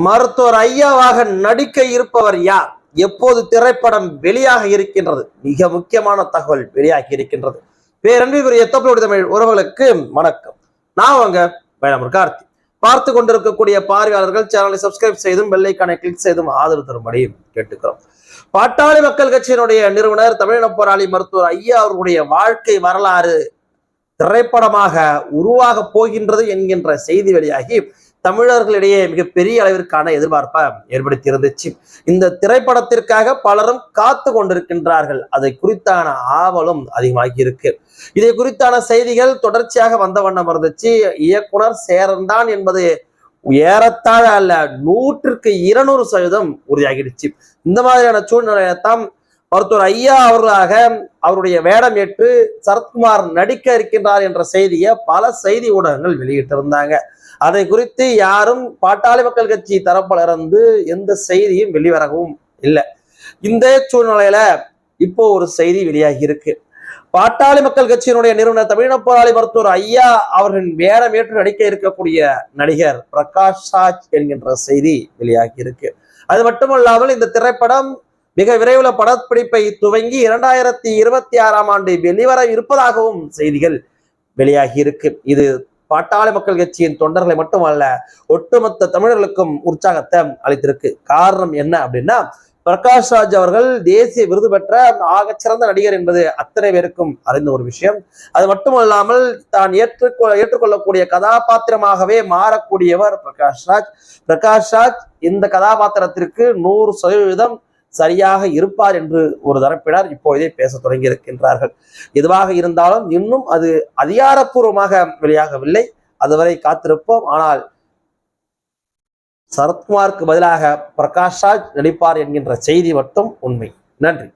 மருத்துவர் ஐயாவாக நடிக்க இருப்பவர் யார்? எப்போது திரைப்படம் வெளியாக இருக்கின்றது? மிக முக்கியமான தகவல் வெளியாகி இருக்கின்றது. பேரன்பிற்குரிய தமிழ் தமிழ் உறவுகளுக்கு வணக்கம். நான் வாங்க வேளாண் கார்த்தி. பார்த்து கொண்டிருக்கக்கூடிய பார்வையாளர்கள் சேனலை சப்ஸ்கிரைப் செய்தும் பெல்லைக்கானை கிளிக் செய்தும் ஆதரவு தரும்படி கேட்டுக்கிறோம். பாட்டாளி மக்கள் கட்சியினுடைய நிறுவனர் தமிழின போராளி மருத்துவர் ஐயா அவர்களுடைய வாழ்க்கை வரலாறு திரைப்படமாக உருவாக போகின்றது என்கின்ற செய்தி வெளியாகி தமிழர்களிடையே மிகப்பெரிய அளவிற்கான எதிர்பார்ப்பை ஏற்படுத்தி இருந்துச்சு. இந்த திரைப்படத்திற்காக பலரும் காத்து கொண்டிருக்கின்றார்கள். அதை குறித்தான ஆவலும் அதிகமாகி இருக்கு. இதை குறித்தான செய்திகள் தொடர்ச்சியாக வந்த வண்ணம் இருந்துச்சு. இயக்குனர் சேரன் தான் என்பது ஏறத்தாழ அல்ல 100% உறுதியாகிடுச்சு. இந்த மாதிரியான சூழ்நிலையத்தான் மருத்துவர் ஐயா அவர்களாக அவருடைய வேடம் ஏற்று சரத்குமார் நடிக்க இருக்கின்றார் என்ற செய்தியை பல செய்தி ஊடகங்கள் வெளியிட்டிருந்தாங்க. அதை குறித்து யாரும் பாட்டாளி மக்கள் கட்சி தரப்பில் இருந்து எந்த செய்தியும் வெளிவரவும் இல்லை. இந்த சூழ்நிலையில இப்போ ஒரு செய்தி வெளியாகி இருக்கு. பாட்டாளி மக்கள் கட்சியினுடைய நிறுவனர் தமிழின போராளி மருத்துவர் ஐயா அவர்களின் வேடம் ஏற்று நடிக்க இருக்கக்கூடிய நடிகர் பிரகாஷ் ராஜ் என்கின்ற செய்தி வெளியாகி இருக்கு. அது மட்டுமல்லாமல் இந்த திரைப்படம் மிக விரைவில் படப்பிடிப்பை துவங்கி 2026 வெளிவர இருப்பதாகவும் செய்திகள் வெளியாகி இருக்கு. இது பாட்டாளி மக்கள் கட்சியின் தொண்டர்களை மட்டுமல்ல, ஒட்டுமொத்த தமிழர்களுக்கும் உற்சாகத்தை அளித்திருக்கு. காரணம் என்ன அப்படின்னா, பிரகாஷ் ராஜ் அவர்கள் தேசிய விருது பெற்ற ஆகச்சிறந்த நடிகர் என்பது அத்தனை பேருக்கும் அறிந்த ஒரு விஷயம். அது மட்டுமல்லாமல் தான் ஏற்றுக்கொள்ளக்கூடிய கதாபாத்திரமாகவே மாறக்கூடியவர் பிரகாஷ் ராஜ். பிரகாஷ் ராஜ் இந்த கதாபாத்திரத்திற்கு 100% சரியாக இருப்பார் என்று ஒரு தரப்பினர் இப்போதே பேச தொடங்கி இருக்கின்றார்கள். எதுவாக இருந்தாலும் இன்னும் அது அதிகாரப்பூர்வமாக வெளியாகவில்லை. அதுவரை காத்திருப்போம். ஆனால் சரத்குமாருக்கு பதிலாக பிரகாஷ் ராஜ் நடிப்பார் என்கின்ற செய்தி மட்டும் உண்மை. நன்றி.